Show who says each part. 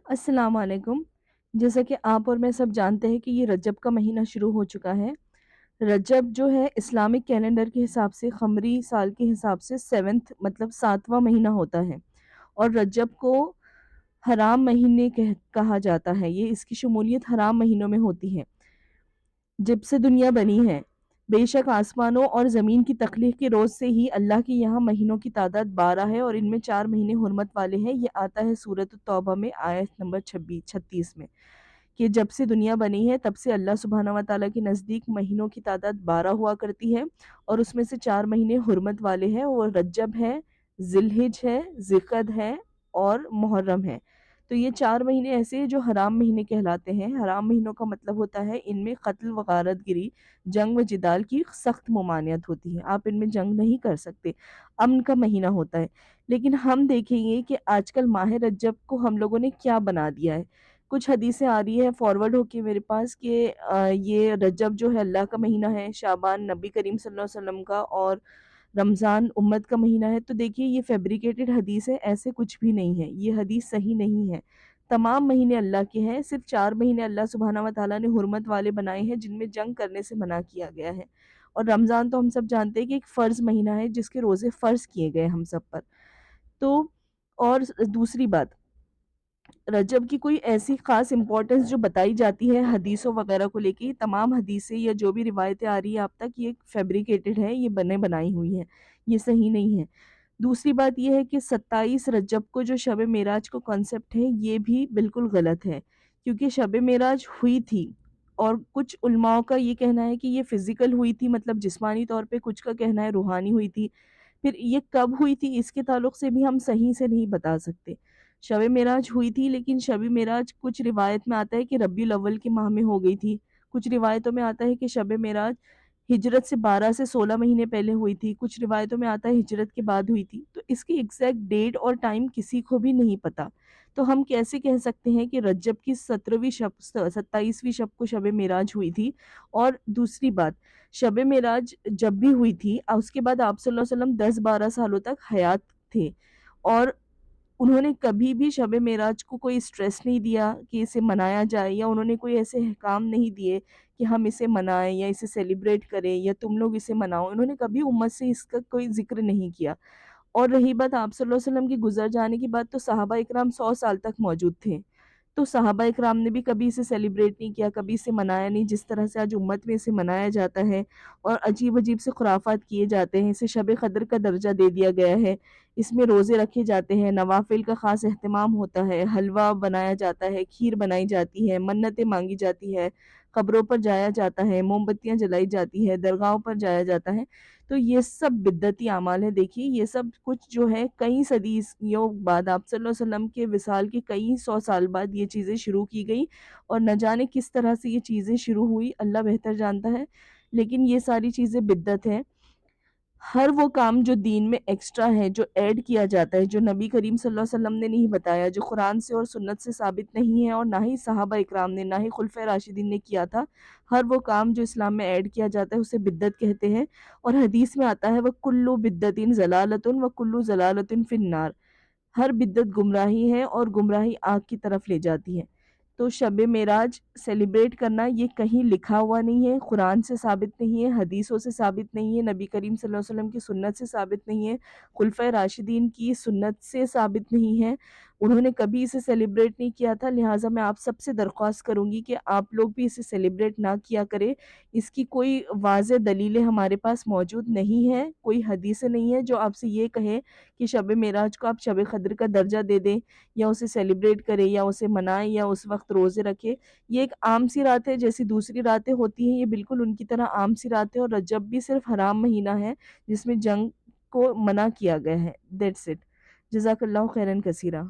Speaker 1: السلام علیکم۔ جیسا کہ آپ اور میں سب جانتے ہیں کہ یہ رجب کا مہینہ شروع ہو چکا ہے۔ رجب جو ہے اسلامک کیلنڈر کے حساب سے قمری سال کے حساب سے سیونتھ مطلب 7واں مہینہ ہوتا ہے، اور رجب کو حرام مہینے کہا جاتا ہے۔ یہ اس کی شمولیت حرام مہینوں میں ہوتی ہے۔ جب سے دنیا بنی ہے، بے شک آسمانوں اور زمین کی تخلیق کے روز سے ہی اللہ کے یہاں مہینوں کی تعداد 12 ہے، اور ان میں 4 مہینے حرمت والے ہیں۔ یہ آتا ہے سورۃ التوبہ میں آیت نمبر 36 میں، کہ جب سے دنیا بنی ہے تب سے اللہ سبحانہ و تعالیٰ کے نزدیک مہینوں کی تعداد 12 ہوا کرتی ہے، اور اس میں سے 4 مہینے حرمت والے ہیں، وہ رجب ہے، ذی الحج ہے، ذی ہے اور محرم ہے۔ تو یہ 4 مہینے ایسے ہیں جو حرام مہینے کہلاتے ہیں۔ حرام مہینوں کا مطلب ہوتا ہے ان میں قتل و غارت گری، جنگ و جدال کی سخت ممانعت ہوتی ہے، آپ ان میں جنگ نہیں کر سکتے، امن کا مہینہ ہوتا ہے۔ لیکن ہم دیکھیں گے کہ آج کل ماہ رجب کو ہم لوگوں نے کیا بنا دیا ہے۔ کچھ حدیثیں آ رہی ہے فارورڈ ہو کے میرے پاس کہ یہ رجب جو ہے اللہ کا مہینہ ہے، شعبان نبی کریم صلی اللہ علیہ وسلم کا، اور رمضان امت کا مہینہ ہے۔ تو دیکھیے یہ فیبریکیٹڈ حدیث ہے، ایسے کچھ بھی نہیں ہے، یہ حدیث صحیح نہیں ہے۔ تمام مہینے اللہ کے ہیں، صرف 4 مہینے اللہ سبحانہ و تعالیٰ نے حرمت والے بنائے ہیں جن میں جنگ کرنے سے منع کیا گیا ہے۔ اور رمضان تو ہم سب جانتے ہیں کہ ایک فرض مہینہ ہے جس کے روزے فرض کیے گئے ہم سب پر۔ تو اور دوسری بات، رجب کی کوئی ایسی خاص امپورٹنس جو بتائی جاتی ہے حدیثوں وغیرہ کو لے کے، یہ تمام حدیثیں یا جو بھی روایتیں آ رہی ہیں اب تک، یہ فیبریکیٹڈ ہے، یہ بنائی ہوئی ہیں، یہ صحیح نہیں ہے۔ دوسری بات یہ ہے کہ 27 رجب کو جو شب معراج کو کانسیپٹ ہے، یہ بھی بالکل غلط ہے، کیونکہ شب معراج ہوئی تھی، اور کچھ علماء کا یہ کہنا ہے کہ یہ فزیکل ہوئی تھی، مطلب جسمانی طور پہ، کچھ کا کہنا ہے روحانی ہوئی تھی۔ پھر یہ کب ہوئی تھی اس کے تعلق سے بھی ہم صحیح سے نہیں بتا سکتے۔ شب معراج ہوئی تھی، لیکن شب معراج کچھ روایت میں آتا ہے کہ ربیع الاول کے ماہ میں ہو گئی تھی، کچھ روایتوں میں آتا ہے کہ شب معراج ہجرت سے 12 سے 16 مہینے پہلے ہوئی تھی، کچھ روایتوں میں آتا ہے ہجرت کے بعد ہوئی تھی۔ تو اس کی ایگزیکٹ ڈیٹ اور ٹائم کسی کو بھی نہیں پتا، تو ہم کیسے کہہ سکتے ہیں کہ رجب کی 27ویں شب کو شب معراج ہوئی تھی؟ اور دوسری بات، شب معراج جب بھی ہوئی تھی اس کے بعد آپ صلی اللہ علیہ وسلم 10-12 سالوں تک حیات تھے، اور انہوں نے کبھی بھی شب معراج کو کوئی سٹریس نہیں دیا کہ اسے منایا جائے، یا انہوں نے کوئی ایسے احکام نہیں دیے کہ ہم اسے منائیں یا اسے سیلیبریٹ کریں یا تم لوگ اسے مناؤ۔ انہوں نے کبھی امت سے اس کا کوئی ذکر نہیں کیا۔ اور رہی بات آپ صلی اللہ علیہ وسلم کی گزر جانے کی بات، تو صحابہ اکرام 100 سال تک موجود تھے، تو صحابہ اکرام نے بھی کبھی اسے سیلیبریٹ نہیں کیا، کبھی اسے منایا نہیں، جس طرح سے آج امت میں اسے منایا جاتا ہے، اور عجیب عجیب سے خرافات کیے جاتے ہیں۔ اسے شب قدر کا درجہ دے دیا گیا ہے، اس میں روزے رکھے جاتے ہیں، نوافل کا خاص اہتمام ہوتا ہے، حلوہ بنایا جاتا ہے، کھیر بنائی جاتی ہے، منتیں مانگی جاتی ہے، قبروں پر جایا جاتا ہے، موم بتیاں جلائی جاتی ہے، درگاہوں پر جایا جاتا ہے۔ تو یہ سب بدعتی اعمال ہے۔ دیکھیے یہ سب کچھ جو ہے کئی صدیوں بعد، آپ صلی اللہ علیہ وسلم کے وصال کے کئی 100 سال بعد یہ چیزیں شروع کی گئی، اور نہ جانے کس طرح سے یہ چیزیں شروع ہوئی، اللہ بہتر جانتا ہے، لیکن یہ ساری چیزیں بدعت ہیں۔ ہر وہ کام جو دین میں ایکسٹرا ہے، جو ایڈ کیا جاتا ہے، جو نبی کریم صلی اللہ علیہ وسلم نے نہیں بتایا، جو قرآن سے اور سنت سے ثابت نہیں ہے، اور نہ ہی صحابہ اکرام نے، نہ ہی خلفۂ راشدین نے کیا تھا، ہر وہ کام جو اسلام میں ایڈ کیا جاتا ہے اسے بدعت کہتے ہیں۔ اور حدیث میں آتا ہے وَكُلُّ بِدْعَةٍ ضَلَالَةٌ وَكُلُّ ضَلَالَةٍ فِي النَّارِ، ہر بدعت گمراہی ہے، اور گمراہی آگ کی طرف لے جاتی ہے۔ تو شب معراج سیلیبریٹ کرنا یہ کہیں لکھا ہوا نہیں ہے، قرآن سے ثابت نہیں ہے، حدیثوں سے ثابت نہیں ہے، نبی کریم صلی اللہ علیہ وسلم کی سنت سے ثابت نہیں ہے، خلفۂ راشدین کی سنت سے ثابت نہیں ہے، انہوں نے کبھی اسے سیلیبریٹ نہیں کیا تھا۔ لہٰذا میں آپ سب سے درخواست کروں گی کہ آپ لوگ بھی اسے سیلیبریٹ نہ کیا کریں۔ اس کی کوئی واضح دلیلیں ہمارے پاس موجود نہیں ہیں، کوئی حدیثیں نہیں ہیں جو آپ سے یہ کہیں کہ شب معراج کو آپ شب قدر کا درجہ دے دیں، یا اسے سیلیبریٹ کریں، یا اسے منائیں، یا اس وقت روزے رکھے۔ یہ ایک عام سی رات ہے، جیسی دوسری راتیں ہوتی ہیں، یہ بالکل ان کی طرح عام سی رات ہے، اور رجب بھی صرف حرام مہینہ ہے جس میں جنگ کو منع کیا گیا ہے۔ That's it. جزاک اللہ خیرن کثیرہ۔